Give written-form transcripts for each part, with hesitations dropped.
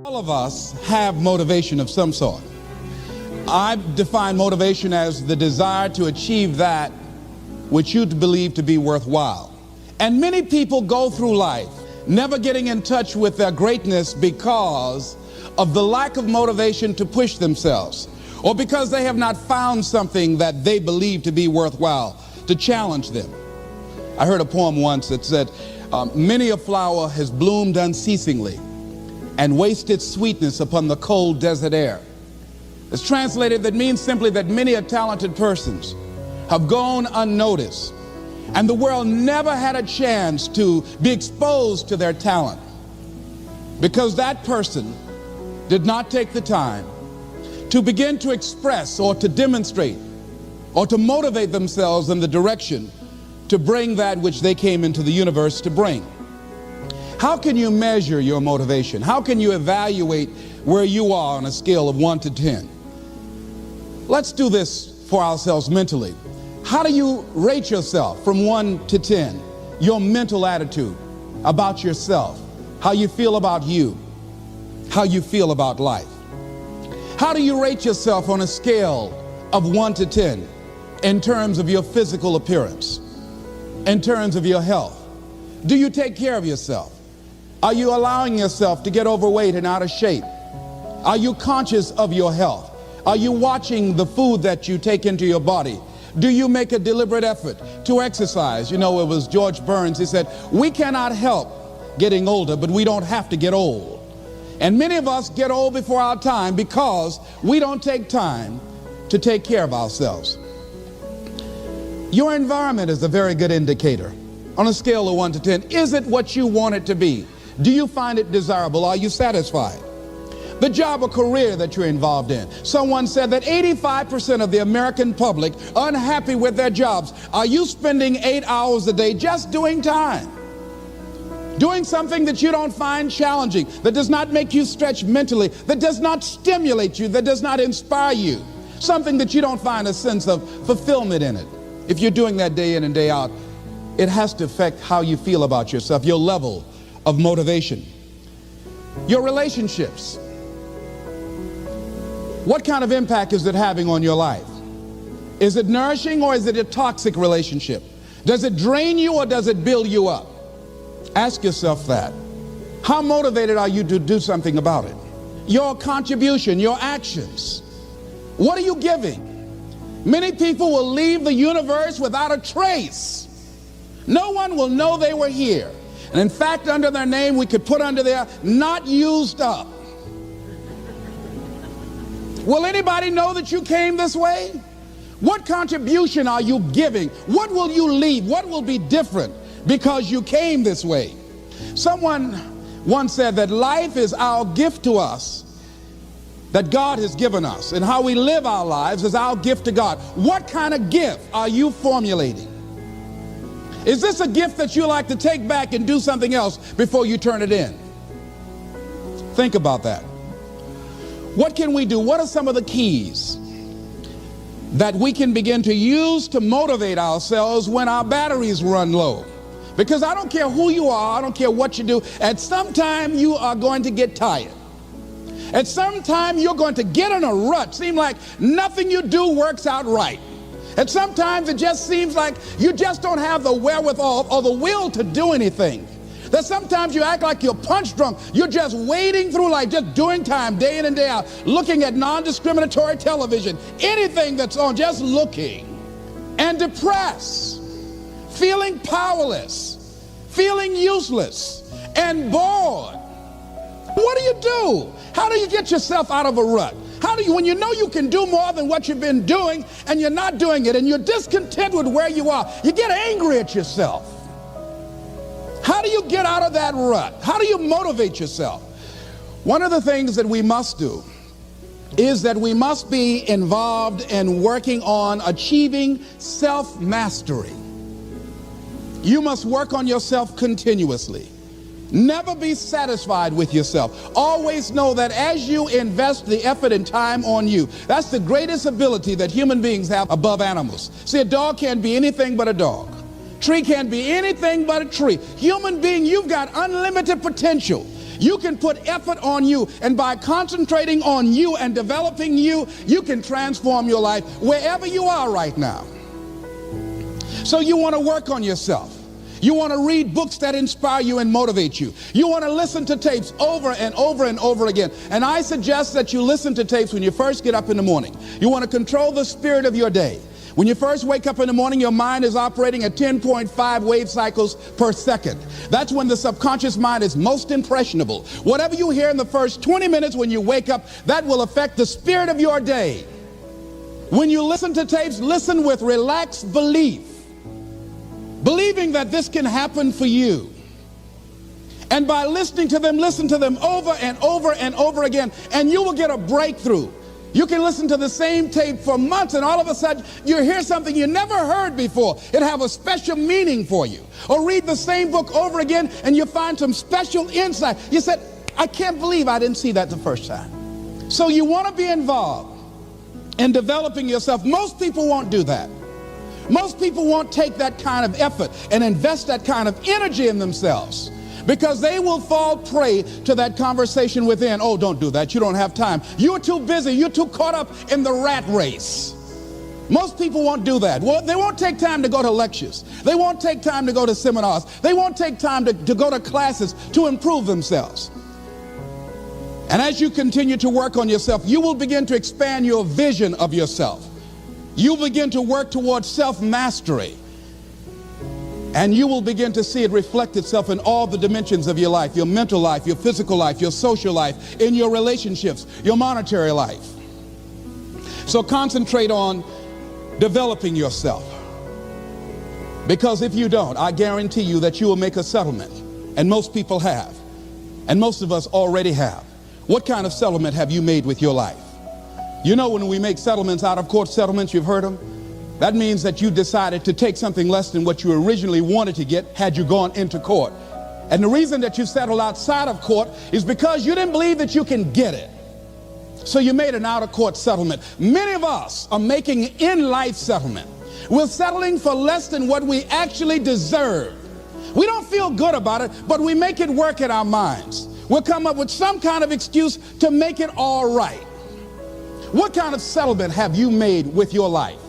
All of us have motivation of some sort. I define motivation as the desire to achieve that which you believe to be worthwhile. And many people go through life never getting in touch with their greatness because of the lack of motivation to push themselves, or because they have not found something that they believe to be worthwhile to challenge them. I heard a poem once that said, many a flower has bloomed unceasingly and wasted sweetness upon the cold desert air. It's translated, that means simply that many a talented persons have gone unnoticed, and the world never had a chance to be exposed to their talent because that person did not take the time to begin to express or to demonstrate or to motivate themselves in the direction to bring that which they came into the universe to bring. How can you measure your motivation? How can you evaluate where you are on a scale of 1 to 10? Let's do this for ourselves mentally. How do you rate yourself from 1 to 10? Your mental attitude about yourself, how you feel about you, how you feel about life. How do you rate yourself on a scale of 1 to 10 in terms of your physical appearance, in terms of your health? Do you take care of yourself? Are you allowing yourself to get overweight and out of shape? Are you conscious of your health? Are you watching the food that you take into your body? Do you make a deliberate effort to exercise? You know, it was George Burns, he said, we cannot help getting older, but we don't have to get old. And many of us get old before our time because we don't take time to take care of ourselves. Your environment is a very good indicator. On a scale of 1 to 10, is it what you want it to be? Do you find it desirable? Are you satisfied? The job or career that you're involved in. Someone said that 85% of the American public are unhappy with their jobs. Are you spending 8 hours a day just doing time? Doing something that you don't find challenging, that does not make you stretch mentally, that does not stimulate you, that does not inspire you. Something that you don't find a sense of fulfillment in it. If you're doing that day in and day out, it has to affect how you feel about yourself, your level of motivation. Your relationships. What kind of impact is it having on your life? Is it nourishing or is it a toxic relationship? Does it drain you or does it build you up? Ask yourself that. How motivated are you to do something about it? Your contribution, your actions. What are you giving? Many people will leave the universe without a trace. No one will know they were here. And in fact, under their name, we could put under there, not used up. Will anybody know that you came this way? What contribution are you giving? What will you leave? What will be different because you came this way? Someone once said that life is our gift to us that God has given us, and how we live our lives is our gift to God. What kind of gift are you formulating? Is this a gift that you like to take back and do something else before you turn it in? Think about that. What can we do? What are some of the keys that we can begin to use to motivate ourselves when our batteries run low? Because I don't care who you are, I don't care what you do, at some time you are going to get tired. At some time you're going to get in a rut. Seem like nothing you do works out right. And sometimes it just seems like you just don't have the wherewithal or the will to do anything. That sometimes you act like you're punch drunk. You're just wading through life, just doing time day in and day out, looking at non-discriminatory television, anything that's on, just looking. And depressed, feeling powerless, feeling useless, and bored. What do you do? How do you get yourself out of a rut? How do you, when you know you can do more than what you've been doing and you're not doing it and you're discontent with where you are, you get angry at yourself. How do you get out of that rut? How do you motivate yourself? One of the things that we must do is that we must be involved in working on achieving self-mastery. You must work on yourself continuously. Never be satisfied with yourself. Always know that as you invest the effort and time on you, that's the greatest ability that human beings have above animals. See, a dog can't be anything but a dog. Tree can't be anything but a tree. Human being, you've got unlimited potential. You can put effort on you, and by concentrating on you and developing you, you can transform your life wherever you are right now. So you want to work on yourself. You want to read books that inspire you and motivate you. You want to listen to tapes over and over and over again. And I suggest that you listen to tapes when you first get up in the morning. You want to control the spirit of your day. When you first wake up in the morning, your mind is operating at 10.5 wave cycles per second. That's when the subconscious mind is most impressionable. Whatever you hear in the first 20 minutes when you wake up, that will affect the spirit of your day. When you listen to tapes, listen with relaxed belief, believing that this can happen for you. And by listening to them, listen to them over and over and over again, and you will get a breakthrough. You can listen to the same tape for months, and all of a sudden you hear something you never heard before. It have a special meaning for you. Or read the same book over again and you find some special insight. You said, I can't believe I didn't see that the first time. So you want to be involved in developing yourself. Most people won't do that. Most people won't take that kind of effort and invest that kind of energy in themselves, because they will fall prey to that conversation within. Oh, don't do that. You don't have time. You're too busy. You're too caught up in the rat race. Most people won't do that. Well, they won't take time to go to lectures. They won't take time to go to seminars. They won't take time to go to classes to improve themselves. And as you continue to work on yourself, you will begin to expand your vision of yourself. You'll begin to work towards self-mastery. And you will begin to see it reflect itself in all the dimensions of your life, your mental life, your physical life, your social life, in your relationships, your monetary life. So concentrate on developing yourself. Because if you don't, I guarantee you that you will make a settlement. And most people have. And most of us already have. What kind of settlement have you made with your life? You know, when we make settlements, out of court settlements, you've heard them. That means that you decided to take something less than what you originally wanted to get had you gone into court. And the reason that you settled outside of court is because you didn't believe that you can get it. So you made an out-of-court settlement. Many of us are making in-life settlement. We're settling for less than what we actually deserve. We don't feel good about it, but we make it work in our minds. We'll come up with some kind of excuse to make it all right. What kind of settlement have you made with your life?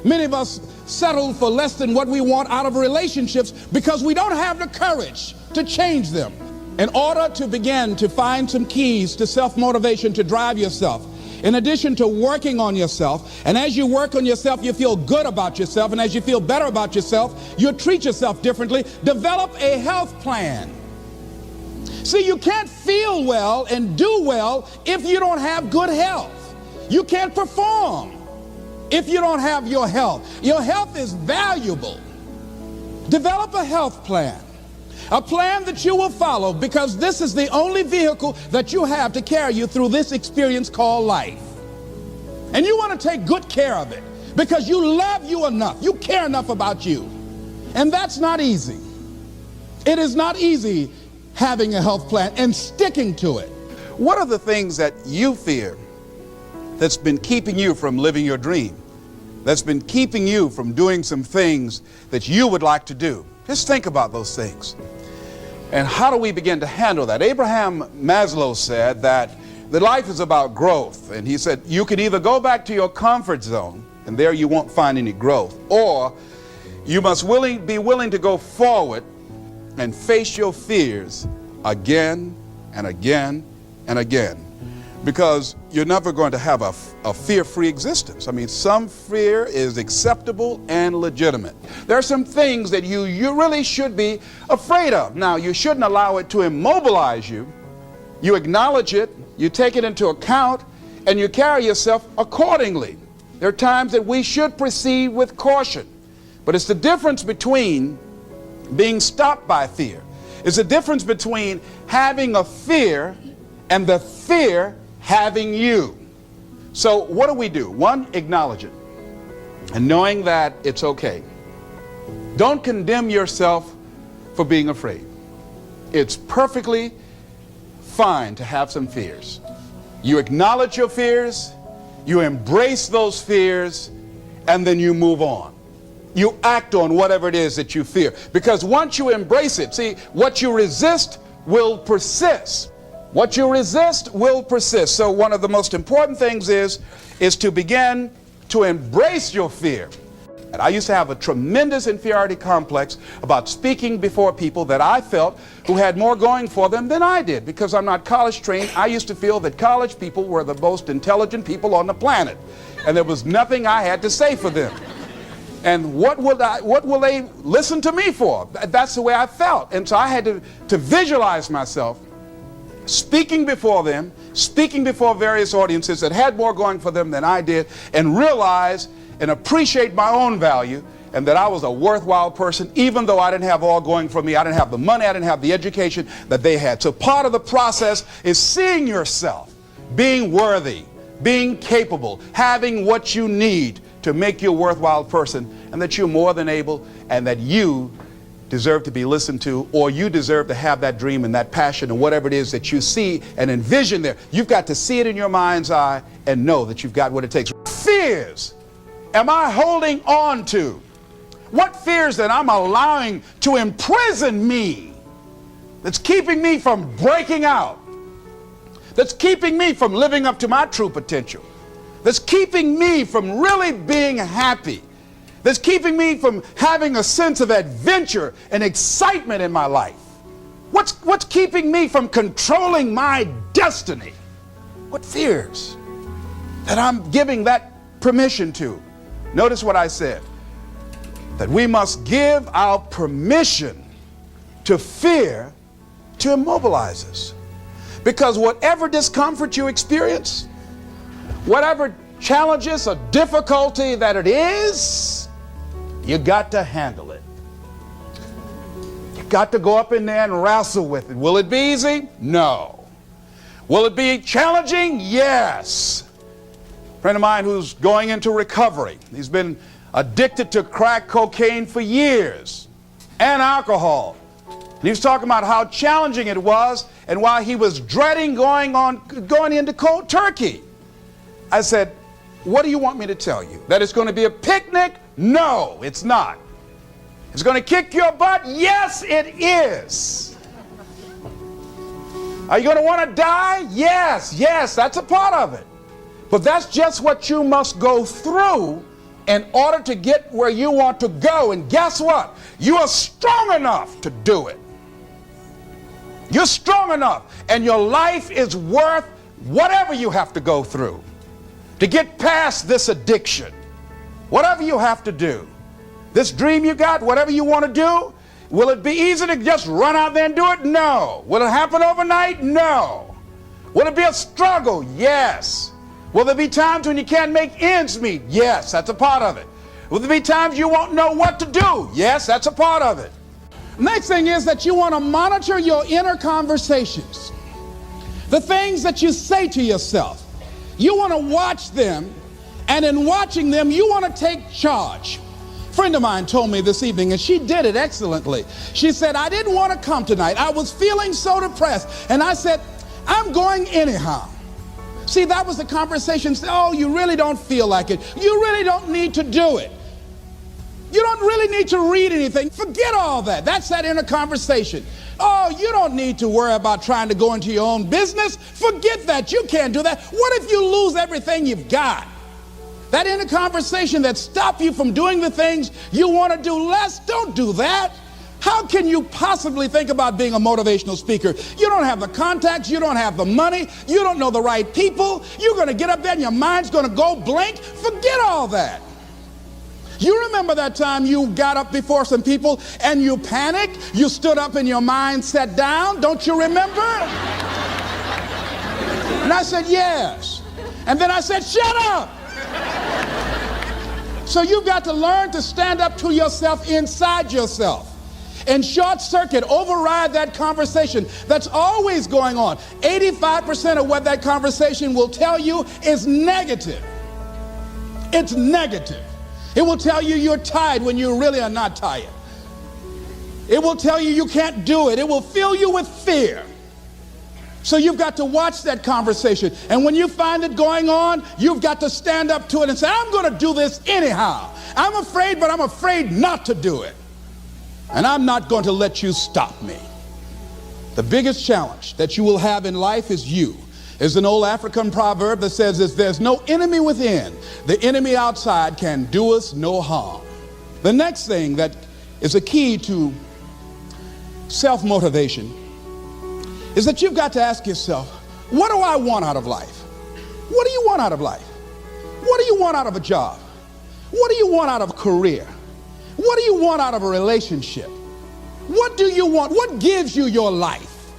Many of us settle for less than what we want out of relationships because we don't have the courage to change them. In order to begin to find some keys to self-motivation to drive yourself, in addition to working on yourself, and as you work on yourself, you feel good about yourself, and as you feel better about yourself, you treat yourself differently. Develop a health plan. See, you can't feel well and do well if you don't have good health. You can't perform if you don't have your health. Your health is valuable. Develop a health plan. A plan that you will follow, because this is the only vehicle that you have to carry you through this experience called life. And you want to take good care of it because you love you enough. You care enough about you. And that's not easy. It is not easy having a health plan and sticking to it. What are the things that you fear that's been keeping you from living your dream, that's been keeping you from doing some things that you would like to do? Just think about those things. And how do we begin to handle that? Abraham Maslow said that life is about growth. And he said, you can either go back to your comfort zone, and there you won't find any growth, or you must be willing to go forward and face your fears again and again and again. Because you're never going to have a fear-free existence. I mean, some fear is acceptable and legitimate. There are some things that you really should be afraid of. Now, you shouldn't allow it to immobilize you. You acknowledge it, you take it into account, and you carry yourself accordingly. There are times that we should proceed with caution. But it's the difference between being stopped by fear. It's the difference between having a fear and the fear having you. So what do? One, acknowledge it, and knowing that it's okay. Don't condemn yourself for being afraid. It's perfectly fine to have some fears. You acknowledge your fears, you embrace those fears, and then you move on. you act on whatever it is that you fear. Because once you embrace it, see, what you resist will persist. What you resist will persist. So one of the most important things is to begin to embrace your fear. And I used to have a tremendous inferiority complex about speaking before people that I felt who had more going for them than I did. Because I'm not college trained, I used to feel that college people were the most intelligent people on the planet. And there was nothing I had to say for them. And what will they listen to me for? That's the way I felt. And so I had to visualize myself speaking before them, speaking before various audiences that had more going for them than I did, and realize and appreciate my own value, and that I was a worthwhile person, even though I didn't have all going for me. I didn't have the money, I didn't have the education that they had. So part of the process is seeing yourself, being worthy, being capable, having what you need to make you a worthwhile person, and that you're more than able, and that you deserve to be listened to, or you deserve to have that dream and that passion and whatever it is that you see and envision there. You've got to see it in your mind's eye and know that you've got what it takes. Fears am I holding on to? What fears that I'm allowing to imprison me, that's keeping me from breaking out, that's keeping me from living up to my true potential, that's keeping me from really being happy, that's keeping me from having a sense of adventure and excitement in my life? What's keeping me from controlling my destiny? What fears that I'm giving that permission to? Notice what I said, that we must give our permission to fear to immobilize us. Because whatever discomfort you experience, whatever challenges or difficulty that it is, you got to handle it. You got to go up in there and wrestle with it. Will it be easy? No. Will it be challenging? Yes. A friend of mine who's going into recovery, he's been addicted to crack cocaine for years and alcohol. And he was talking about how challenging it was and why he was dreading going into cold turkey. I said, what do you want me to tell you? That it's going to be a picnic? No, it's not. It's going to kick your butt? Yes, it is. Are you going to want to die? Yes, that's a part of it. But that's just what you must go through in order to get where you want to go. And guess what? You are strong enough to do it. You're strong enough, and your life is worth whatever you have to go through to get past this addiction. Whatever you have to do. This dream you got, whatever you want to do, will it be easy to just run out there and do it? No. Will it happen overnight? No. Will it be a struggle? Yes. Will there be times when you can't make ends meet? Yes, that's a part of it. Will there be times you won't know what to do? Yes, that's a part of it. Next thing is that you want to monitor your inner conversations. The things that you say to yourself. You want to watch them, and in watching them, you want to take charge. A friend of mine told me this evening, and she did it excellently. She said, I didn't want to come tonight. I was feeling so depressed. And I said, I'm going anyhow. See, that was the conversation. Oh, you really don't feel like it. You really don't need to do it. You don't really need to read anything. Forget all that. That's that inner conversation. Oh, you don't need to worry about trying to go into your own business. Forget that. You can't do that. What if you lose everything you've got? That inner conversation that stops you from doing the things you want to do less, don't do that. How can you possibly think about being a motivational speaker? You don't have the contacts, you don't have the money, you don't know the right people. You're going to get up there and your mind's going to go blank. Forget all that. You remember that time you got up before some people and you panicked? You stood up and your mind sat down? Don't you remember? And I said, yes. And then I said, shut up. So you've got to learn to stand up to yourself inside yourself and short circuit, override that conversation that's always going on. 85% of what that conversation will tell you is negative. It's negative. It will tell you you're tired when you really are not tired. It will tell you you can't do it. It will fill you with fear. So you've got to watch that conversation. And when you find it going on, you've got to stand up to it and say, I'm going to do this anyhow. I'm afraid, but I'm afraid not to do it. And I'm not going to let you stop me. The biggest challenge that you will have in life is you. There's an old African proverb that says this: there's no enemy within. The enemy outside can do us no harm. The next thing that is a key to self-motivation is that you've got to ask yourself, what do I want out of life? What do you want out of life? What do you want out of a job? What do you want out of a career? What do you want out of a relationship? What do you want? What gives you your life?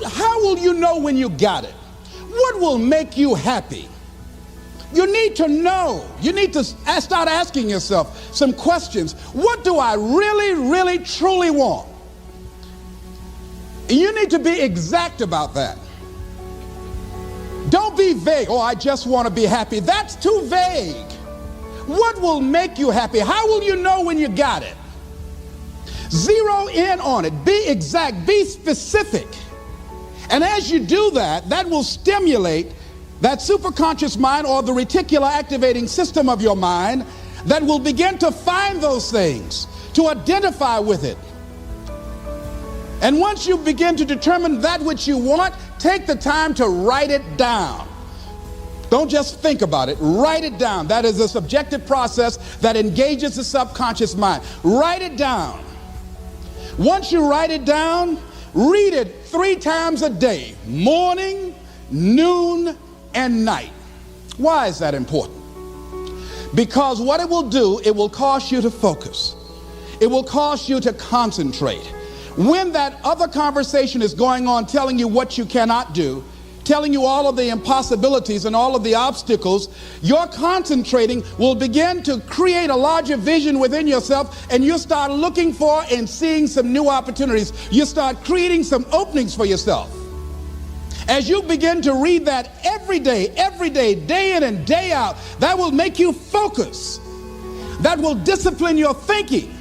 How will you know when you got it? What will make you happy? You need to know. You need to start asking yourself some questions. What do I really, really, truly want? You need to be exact about that. Don't be vague. Oh, I just want to be happy. That's too vague. What will make you happy? How will you know when you got it? Zero in on it. Be exact. Be specific. And as you do that, that will stimulate that superconscious mind, or the reticular activating system of your mind, that will begin to find those things, to identify with it. And once you begin to determine that which you want, take the time to write it down. Don't just think about it. Write it down. That is a subjective process that engages the subconscious mind. Write it down. Once you write it down, read it 3 times a day: morning, noon, and night. Why is that important? Because what it will do, it will cause you to focus. It will cause you to concentrate. When that other conversation is going on, telling you what you cannot do, telling you all of the impossibilities and all of the obstacles, your concentrating will begin to create a larger vision within yourself, and you'll start looking for and seeing some new opportunities. You start creating some openings for yourself. As you begin to read that every day, day in and day out, that will make you focus. That will discipline your thinking.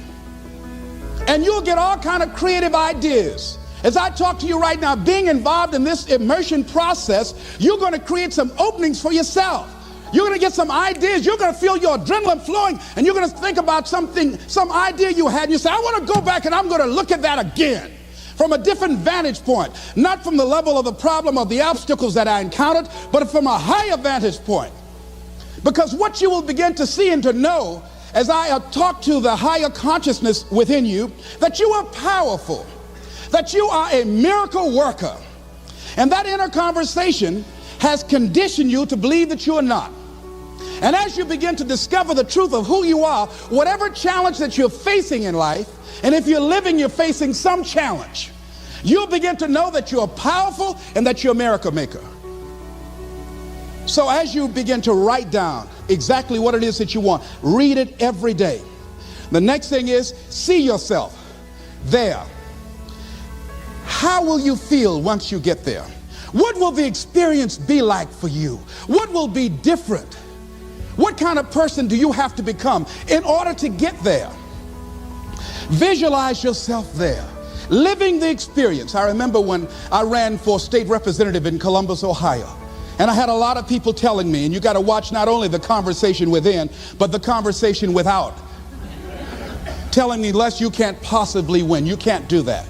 And you'll get all kind of creative ideas. As I talk to you right now, being involved in this immersion process, you're going to create some openings for yourself. You're going to get some ideas. You're going to feel your adrenaline flowing, and you're going to think about something, some idea you had. And you say, I want to go back and I'm going to look at that again from a different vantage point, not from the level of the problem of the obstacles that I encountered, but from a higher vantage point. Because what you will begin to see and to know as I talk to the higher consciousness within you, that you are powerful, that you are a miracle worker. And that inner conversation has conditioned you to believe that you are not. And as you begin to discover the truth of who you are, whatever challenge that you're facing in life, and if you're living, you're facing some challenge, you'll begin to know that you're powerful and that you're a miracle maker. So as you begin to write down exactly what it is that you want, read it every day. The next thing is, see yourself there. How will you feel once you get there? What will the experience be like for you? What will be different? What kind of person do you have to become in order to get there? Visualize yourself there, living the experience. I remember when I ran for state representative in Columbus, Ohio. And I had a lot of people telling me, and you got to watch not only the conversation within, but the conversation without. Telling me, Les, you can't possibly win. You can't do that.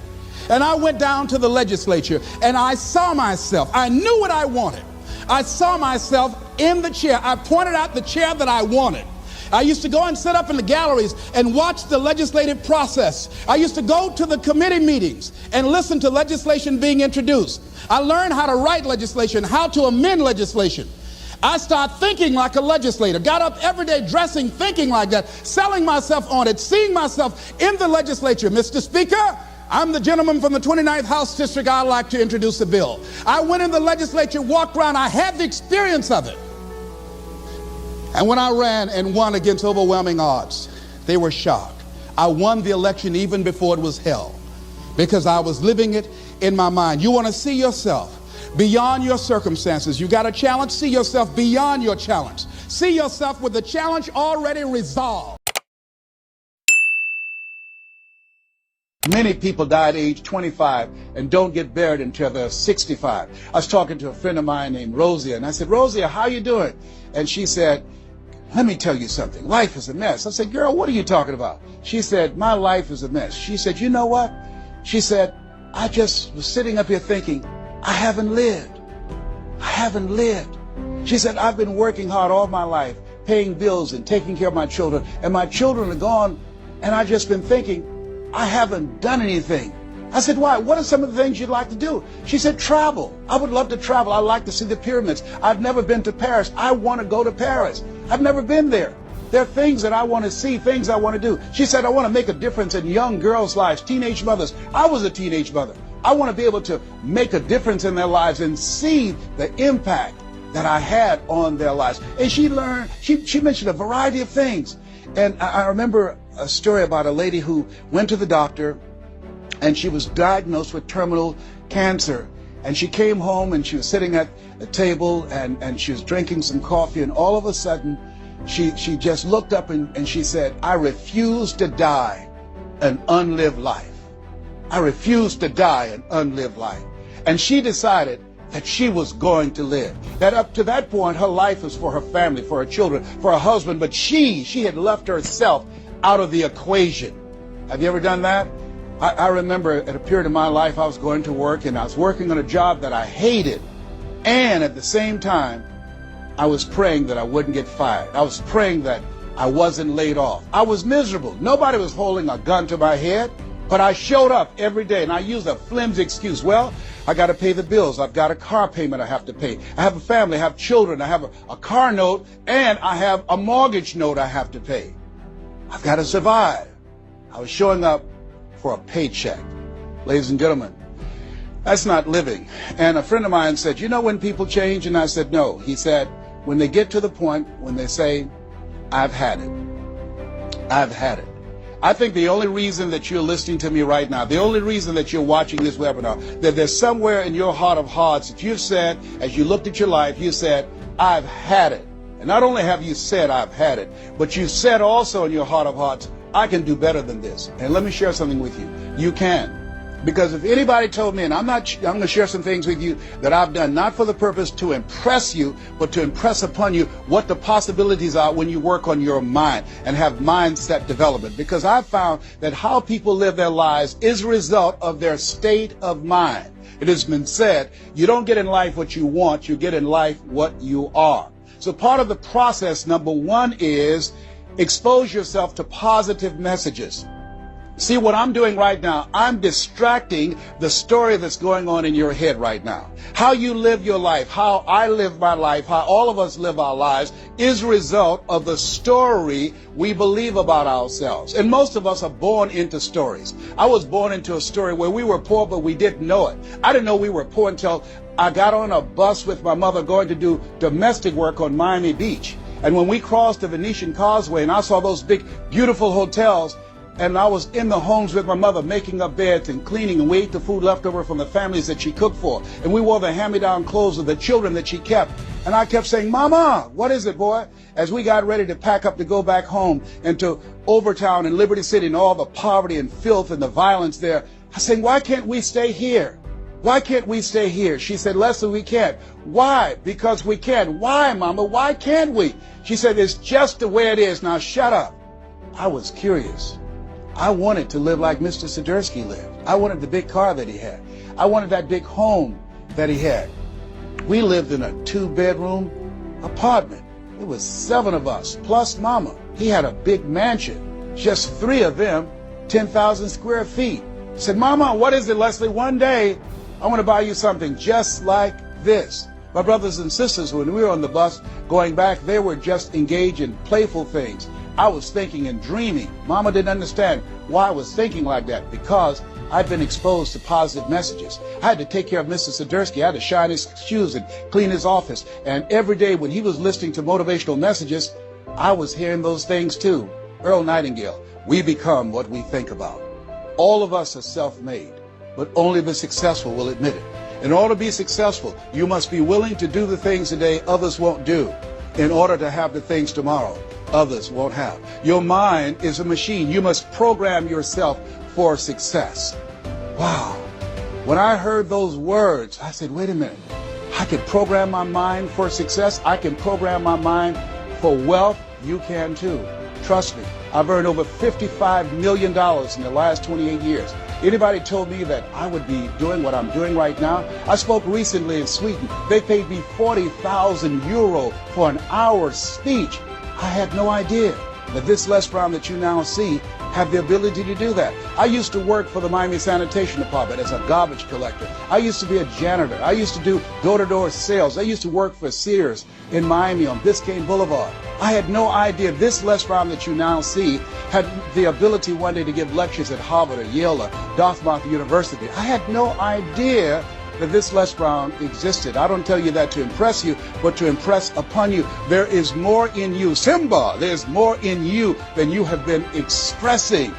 And I went down to the legislature, and I saw myself. I knew what I wanted. I saw myself in the chair. I pointed out the chair that I wanted. I used to go and sit up in the galleries and watch the legislative process. I used to go to the committee meetings and listen to legislation being introduced. I learned how to write legislation, how to amend legislation. I started thinking like a legislator, got up every day dressing, thinking like that, selling myself on it, seeing myself in the legislature. Mr. Speaker, I'm the gentleman from the 29th House District. I'd like to introduce a bill. I went in the legislature, walked around. I had the experience of it. And when I ran and won against overwhelming odds, they were shocked. I won the election even before it was held because I was living it in my mind. You want to see yourself beyond your circumstances. You got a challenge, see yourself beyond your challenge. See yourself with the challenge already resolved. Many people die at age 25 and don't get buried until they're 65. I was talking to a friend of mine named Rosia, and I said, Rosia, how you doing? And she said, let me tell you something. Life is a mess. I said, girl, what are you talking about? She said, my life is a mess. She said, you know what? She said, I just was sitting up here thinking, I haven't lived. I haven't lived. She said, I've been working hard all my life, paying bills and taking care of my children, and my children are gone, and I've just been thinking, I haven't done anything. I said, why? What are some of the things you'd like to do? She said, travel. I would love to travel. I'd like to see the pyramids. I've never been to Paris. I want to go to Paris. I've never been there. There are things that I want to see, things I want to do. She said, I want to make a difference in young girls' lives, teenage mothers. I was a teenage mother. I want to be able to make a difference in their lives and see the impact that I had on their lives. And she mentioned a variety of things. And I remember a story about a lady who went to the doctor and she was diagnosed with terminal cancer. And she came home and she was sitting at a table and she was drinking some coffee, and all of a sudden she just looked up and she said, I refuse to die an unlived life. I refuse to die an unlived life. And she decided that she was going to live. That up to that point, her life was for her family, for her children, for her husband, but she had left herself out of the equation. Have you ever done that? I remember at a period of my life, I was going to work and I was working on a job that I hated. And at the same time, I was praying that I wouldn't get fired. I was praying that I wasn't laid off. I was miserable. Nobody was holding a gun to my head, but I showed up every day and I used a flimsy excuse. Well, I got to pay the bills. I've got a car payment I have to pay. I have a family. I have children. I have a car note, and I have a mortgage note I have to pay. I've got to survive. I was showing up for a paycheck. Ladies and gentlemen, that's not living. And a friend of mine said, you know when people change? And I said, no. He said, when they get to the point when they say, I've had it. I've had it. I think the only reason that you're listening to me right now, the only reason that you're watching this webinar, that there's somewhere in your heart of hearts that you've said, as you looked at your life, you said, I've had it. And not only have you said, I've had it, but you said also in your heart of hearts, I can do better than this. And let me share something with you. You can. Because if anybody told me, and I'm going to share some things with you that I've done, not for the purpose to impress you, but to impress upon you what the possibilities are when you work on your mind and have mindset development. Because I've found that how people live their lives is a result of their state of mind. It has been said, you don't get in life what you want, you get in life what you are. So part of the process, number one, is expose yourself to positive messages. See what I'm doing right now, I'm distracting the story that's going on in your head right now. How you live your life, how I live my life, how all of us live our lives is a result of the story we believe about ourselves. And most of us are born into stories. I was born into a story where we were poor, but we didn't know it. I didn't know we were poor until I got on a bus with my mother going to do domestic work on Miami Beach. And when we crossed the Venetian Causeway and I saw those big, beautiful hotels, and I was in the homes with my mother making up beds and cleaning, and we ate the food left over from the families that she cooked for. And we wore the hand-me-down clothes of the children that she kept. And I kept saying, Mama, what is it, boy? As we got ready to pack up to go back home and to Overtown and Liberty City and all the poverty and filth and the violence there, I was saying, why can't we stay here? Why can't we stay here? She said, Leslie, we can't. Why? Because we can. Why, Mama? Why can't we? She said, it's just the way it is. Now shut up. I was curious. I wanted to live like Mr. Sidursky lived. I wanted the big car that he had. I wanted that big home that he had. We lived in a 2-bedroom apartment. It was 7 of us, plus Mama. He had a big mansion, just 3 of them, 10,000 square feet. I said, Mama, what is it, Leslie? One day, I want to buy you something just like this. My brothers and sisters, when we were on the bus going back, they were just engaged in playful things. I was thinking and dreaming. Mama didn't understand why I was thinking like that, because I'd been exposed to positive messages. I had to take care of Mr. Sidursky. I had to shine his shoes and clean his office. And every day when he was listening to motivational messages, I was hearing those things too. Earl Nightingale, we become what we think about. All of us are self-made, but only the successful will admit it. In order to be successful, you must be willing to do the things today others won't do in order to have the things tomorrow others won't have. Your mind is a machine. You must program yourself for success. Wow. When I heard those words, I said, wait a minute. I could program my mind for success. I can program my mind for wealth. You can too. Trust me. I've earned over $55 million in the last 28 years. Anybody told me that I would be doing what I'm doing right now? I spoke recently in Sweden. They paid me 40,000 euro for an hour's speech. I had no idea that this Les Brown that you now see have the ability to do that. I used to work for the Miami Sanitation Department as a garbage collector. I used to be a janitor. I used to do door-to-door sales. I used to work for Sears in Miami on Biscayne Boulevard. I had no idea this Les Brown that you now see had the ability one day to give lectures at Harvard or Yale or Dartmouth University. I had no idea that this Les Brown existed. I don't tell you that to impress you, but to impress upon you. There is more in you. Simba, there's more in you than you have been expressing.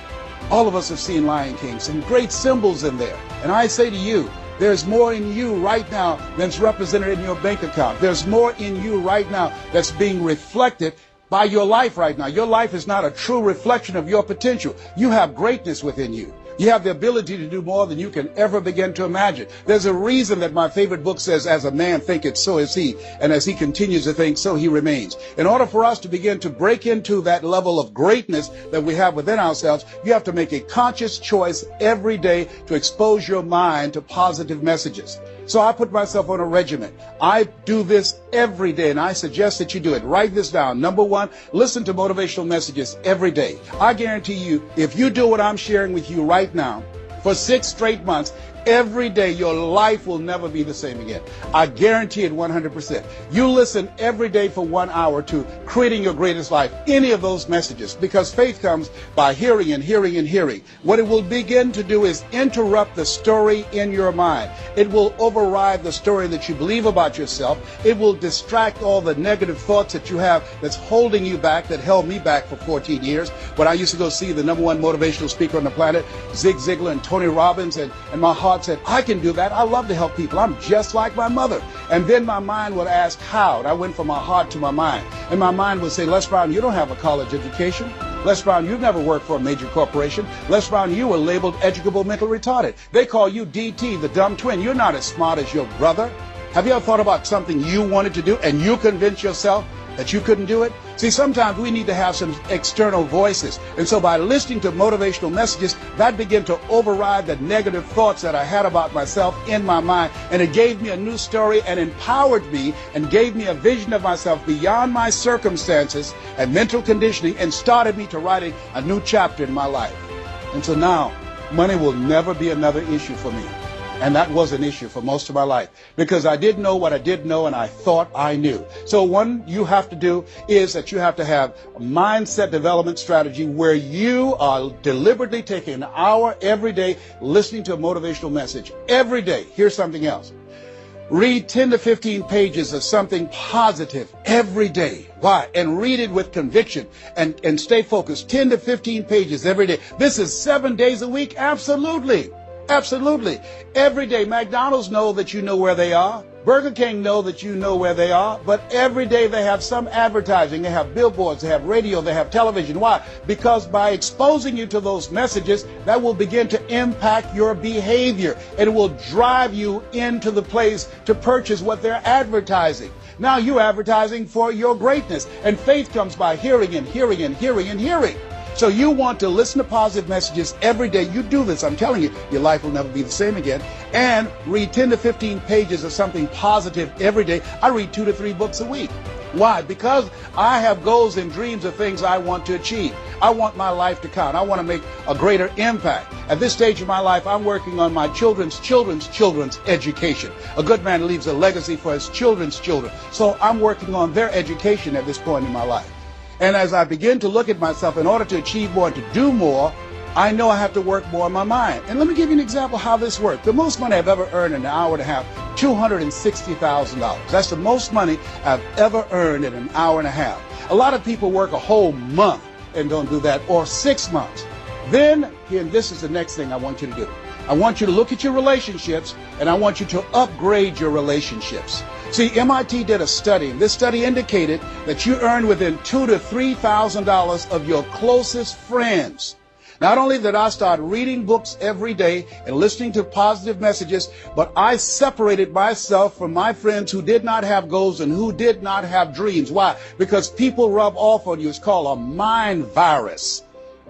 All of us have seen Lion King, some great symbols in there. And I say to you, there's more in you right now than's represented in your bank account. There's more in you right now that's being reflected by your life right now. Your life is not a true reflection of your potential. You have greatness within you. You have the ability to do more than you can ever begin to imagine. There's a reason that my favorite book says, as a man thinketh, so is he. And as he continues to think, so he remains. In order for us to begin to break into that level of greatness that we have within ourselves, you have to make a conscious choice every day to expose your mind to positive messages. So I put myself on a regimen. I do this every day, and I suggest that you do it. Write this down. Number one, listen to motivational messages every day. I guarantee you, if you do what I'm sharing with you right now, for 6 straight months, every day, your life will never be the same again. I guarantee it 100%. You listen every day for 1 hour to creating your greatest life, any of those messages, because faith comes by hearing and hearing and hearing. What it will begin to do is interrupt the story in your mind. It will override the story that you believe about yourself. It will distract all the negative thoughts that you have that's holding you back, that held me back for 14 years. When I used to go see the #1 motivational speaker on the planet, Zig Ziglar and Tony Robbins, and my heart said, I can do that. I love to help people. I'm just like my mother. And then my mind would ask how. And I went from my heart to my mind. And my mind would say, Les Brown, you don't have a college education. Les Brown, you've never worked for a major corporation. Les Brown, you were labeled educable mental retarded. They call you DT, the dumb twin. You're not as smart as your brother. Have you ever thought about something you wanted to do and you convinced yourself that you couldn't do it? See, sometimes we need to have some external voices. And so by listening to motivational messages, that began to override the negative thoughts that I had about myself in my mind. And it gave me a new story and empowered me and gave me a vision of myself beyond my circumstances and mental conditioning and started me to writing a new chapter in my life. And so now, money will never be another issue for me. And that was an issue for most of my life because I didn't know what I didn't know and I thought I knew. So one you have to do is that you have to have a mindset development strategy where you are deliberately taking an hour every day listening to a motivational message. Every day. Here's something else. Read 10 to 15 pages of something positive every day. Why? And read it with conviction and stay focused. 10 to 15 pages every day. This is 7 days a week? Absolutely. Absolutely. Every day, McDonald's know that you know where they are. Burger King know that you know where they are. But every day they have some advertising. They have billboards, they have radio, they have television. Why? Because by exposing you to those messages, that will begin to impact your behavior. And it will drive you into the place to purchase what they're advertising. Now you're advertising for your greatness. And faith comes by hearing and hearing and hearing and hearing. So you want to listen to positive messages every day. You do this, I'm telling you, your life will never be the same again. And read 10 to 15 pages of something positive every day. I read 2 to 3 books a week. Why? Because I have goals and dreams of things I want to achieve. I want my life to count. I want to make a greater impact. At this stage of my life, I'm working on my children's education. A good man leaves a legacy for his children's children. So I'm working on their education at this point in my life. And as I begin to look at myself, in order to achieve more and to do more, I know I have to work more on my mind. And let me give you an example how this works. The most money I've ever earned in an hour and a half, $260,000. That's the most money I've ever earned in an hour and a half. A lot of people work a whole month and don't do that, or 6 months. Then, and this is the next thing I want you to do. I want you to look at your relationships, and I want you to upgrade your relationships. See, MIT did a study, and this study indicated that you earn within $2,000 to $3,000 of your closest friends. Not only did I start reading books every day and listening to positive messages, but I separated myself from my friends who did not have goals and who did not have dreams. Why? Because people rub off on you. It's called a mind virus.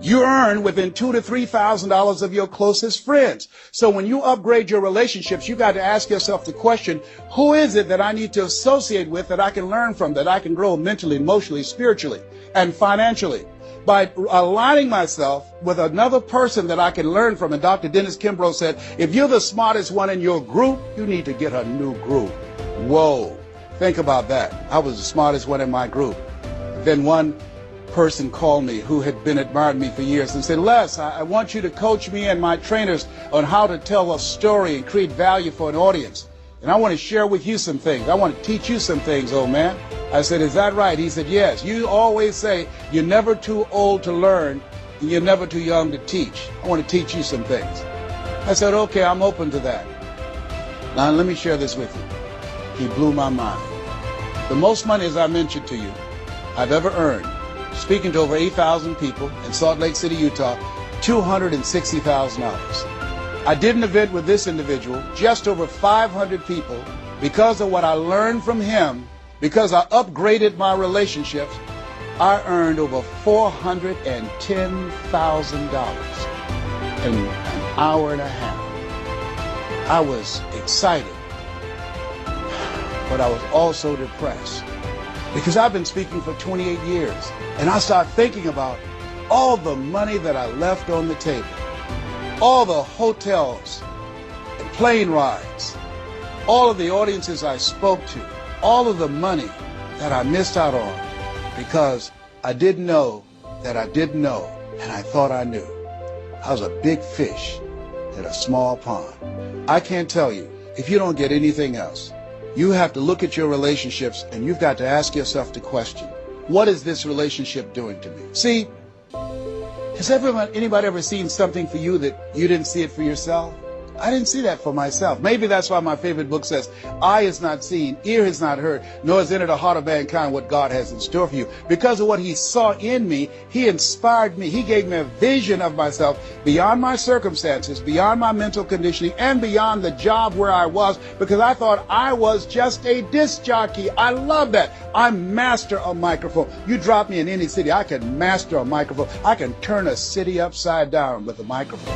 You earn within $2,000 to $3,000 of your closest friends. So when you upgrade your relationships, you got to ask yourself the question, who is it that I need to associate with, that I can learn from, that I can grow mentally, emotionally, spiritually, and financially? By aligning myself with another person that I can learn from. And Dr. Dennis Kimbrough said, if you're the smartest one in your group, you need to get a new group. Whoa, think about that. I was the smartest one in my group. Then one person called me who had been admiring me for years and said, Les, I want you to coach me and my trainers on how to tell a story and create value for an audience. And I want to share with you some things. I want to teach you some things, old man. I said, is that right? He said, yes. You always say you're never too old to learn and you're never too young to teach. I want to teach you some things. I said, okay, I'm open to that. Now let me share this with you. He blew my mind. The most money, as I mentioned to you, I've ever earned, speaking to over 8,000 people in Salt Lake City, Utah, $260,000. I did an event with this individual, just over 500 people, because of what I learned from him, because I upgraded my relationships. I earned over $410,000 in an hour and a half. I was excited, but I was also depressed, because I've been speaking for 28 years, and I started thinking about all the money that I left on the table, all the hotels and plane rides, all of the audiences I spoke to, all of the money that I missed out on because I didn't know that I didn't know, and I thought I knew. I was a big fish in a small pond. I can't tell you, if you don't get anything else, you have to look at your relationships and you've got to ask yourself the question, what is this relationship doing to me? See, has anybody ever seen something for you that you didn't see it for yourself? I didn't see that for myself. Maybe that's why my favorite book says, eye has not seen, ear has not heard, nor has entered the heart of mankind what God has in store for you. Because of what he saw in me, he inspired me. He gave me a vision of myself beyond my circumstances, beyond my mental conditioning, and beyond the job where I was, because I thought I was just a disc jockey. I love that. I master a microphone. You drop me in any city, I can master a microphone. I can turn a city upside down with a microphone.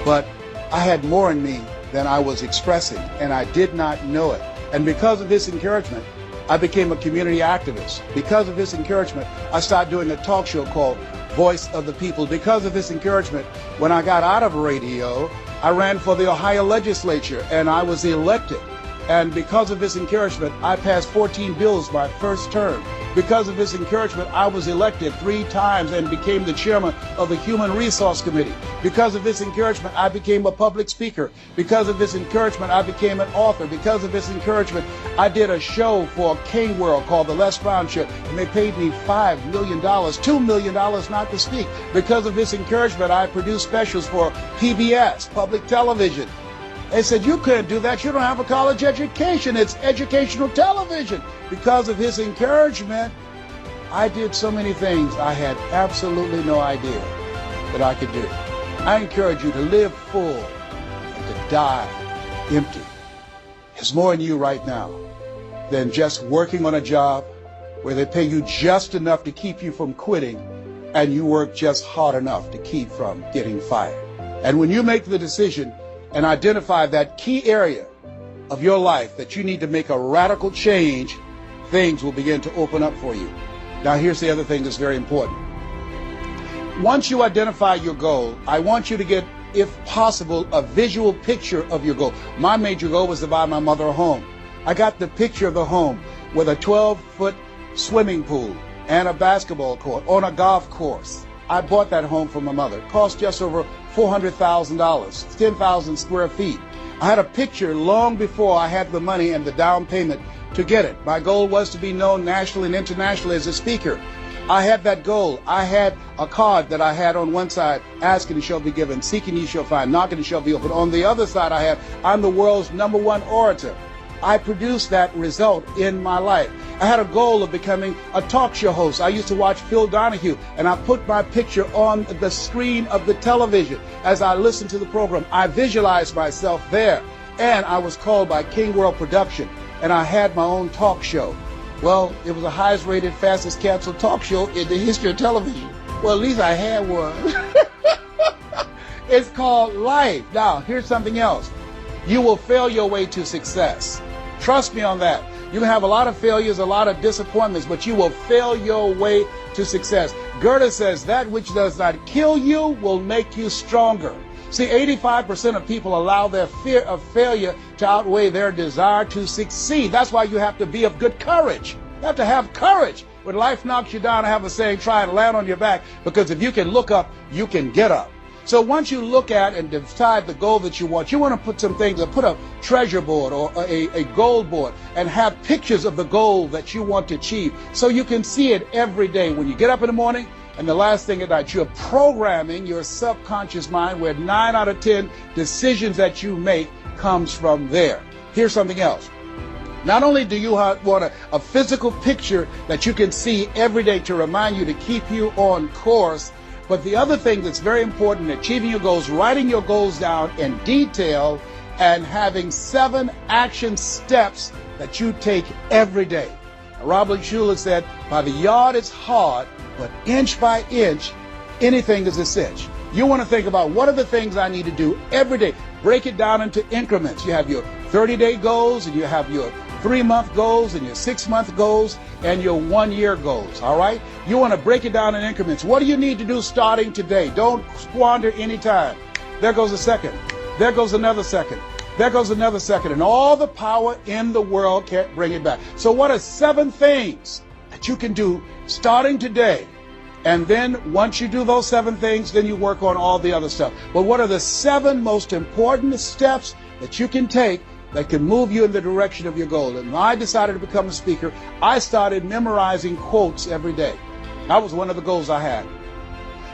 But I had more in me than I was expressing, and I did not know it. And because of his encouragement, I became a community activist. Because of his encouragement, I started doing a talk show called Voice of the People. Because of his encouragement, when I got out of radio, I ran for the Ohio legislature, and I was elected. And because of his encouragement, I passed 14 bills my first term. Because of his encouragement, I was elected 3 times and became the chairman of the Human Resource Committee. Because of his encouragement, I became a public speaker. Because of his encouragement, I became an author. Because of his encouragement, I did a show for King World called The Les Brown Show, and they paid me $5 million, $2 million not to speak. Because of his encouragement, I produced specials for PBS, public television. They said, you couldn't do that. You don't have a college education. It's educational television. Because of his encouragement, I did so many things I had absolutely no idea that I could do. I encourage you to live full and to die empty. There's more in you right now than just working on a job where they pay you just enough to keep you from quitting and you work just hard enough to keep from getting fired. And when you make the decision and identify that key area of your life that you need to make a radical change, things will begin to open up for you. Now here's the other thing that's very important. Once you identify your goal, I want you to get, if possible, a visual picture of your goal. My major goal was to buy my mother a home. I got the picture of the home with a 12-foot swimming pool and a basketball court on a golf course. I bought that home for my mother. It cost just over $400,000, 10,000 square feet. I had a picture long before I had the money and the down payment to get it. My goal was to be known nationally and internationally as a speaker. I had that goal. I had a card that I had on one side, asking and shall be given, seeking ye shall find, knocking and shall be opened. On the other side I had, I'm the world's #1 orator. I produced that result in my life. I had a goal of becoming a talk show host. I used to watch Phil Donahue, and I put my picture on the screen of the television. As I listened to the program, I visualized myself there. And I was called by King World Production, and I had my own talk show. Well, it was the highest rated, fastest canceled talk show in the history of television. Well, at least I had one. It's called life. Now, here's something else. You will fail your way to success. Trust me on that. You can have a lot of failures, a lot of disappointments, but you will fail your way to success. Goethe says that which does not kill you will make you stronger. See, 85% of people allow their fear of failure to outweigh their desire to succeed. That's why you have to be of good courage. You have to have courage. When life knocks you down, I have a saying, try and land on your back, because if you can look up, you can get up. So once you look at and decide the goal that you want to put some things, put a treasure board or a goal board and have pictures of the goal that you want to achieve so you can see it every day. When you get up in the morning and the last thing at night, you're programming your subconscious mind where 9 out of 10 decisions that you make comes from there. Here's something else. Not only do you want a physical picture that you can see every day to remind you to keep you on course, but the other thing that's very important in achieving your goals, writing your goals down in detail and having 7 action steps that you take every day. Robert Schuller said, by the yard it's hard, but inch by inch, anything is a cinch. You want to think about what are the things I need to do every day. Break it down into increments. You have your 30-day goals, and you have your 3-month goals, and your 6-month goals, and your 1-year goals, all right? You want to break it down in increments. What do you need to do starting today? Don't squander any time. There goes a second. There goes another second. There goes another second. And all the power in the world can't bring it back. So what are 7 things that you can do starting today? And then once you do those 7 things, then you work on all the other stuff. But what are the 7 most important steps that you can take that can move you in the direction of your goal? And when I decided to become a speaker, I started memorizing quotes every day. That was one of the goals I had,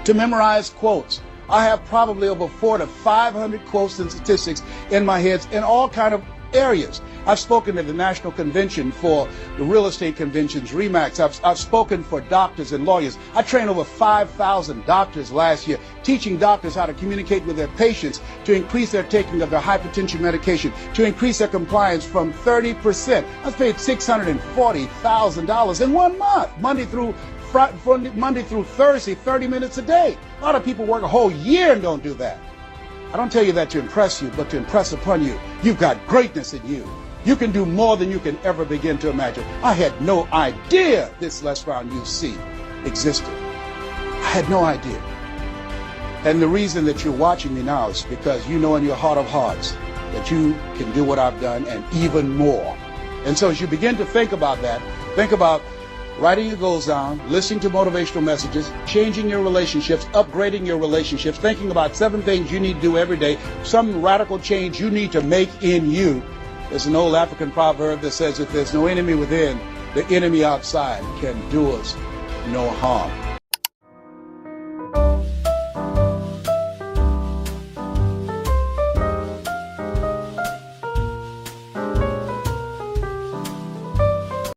to memorize quotes. I have probably over 400 to 500 quotes and statistics in my head in all kind of areas. I've spoken at the National Convention for the real estate conventions, RE/MAX. I've spoken for doctors and lawyers. I trained over 5,000 doctors last year, teaching doctors how to communicate with their patients to increase their taking of their hypertension medication, to increase their compliance from 30%. I paid $640,000 in 1 month, Monday through Thursday, 30 minutes a day. A lot of people work a whole year and don't do that. I don't tell you that to impress you, but to impress upon you. You've got greatness in you. You can do more than you can ever begin to imagine. I had no idea this Les Brown UC existed. I had no idea. And the reason that you're watching me now is because you know in your heart of hearts that you can do what I've done and even more. And so as you begin to think about that, think about writing your goals down, listening to motivational messages, changing your relationships, upgrading your relationships, thinking about 7 things you need to do every day, some radical change you need to make in you. There's an old African proverb that says, if there's no enemy within, the enemy outside can do us no harm.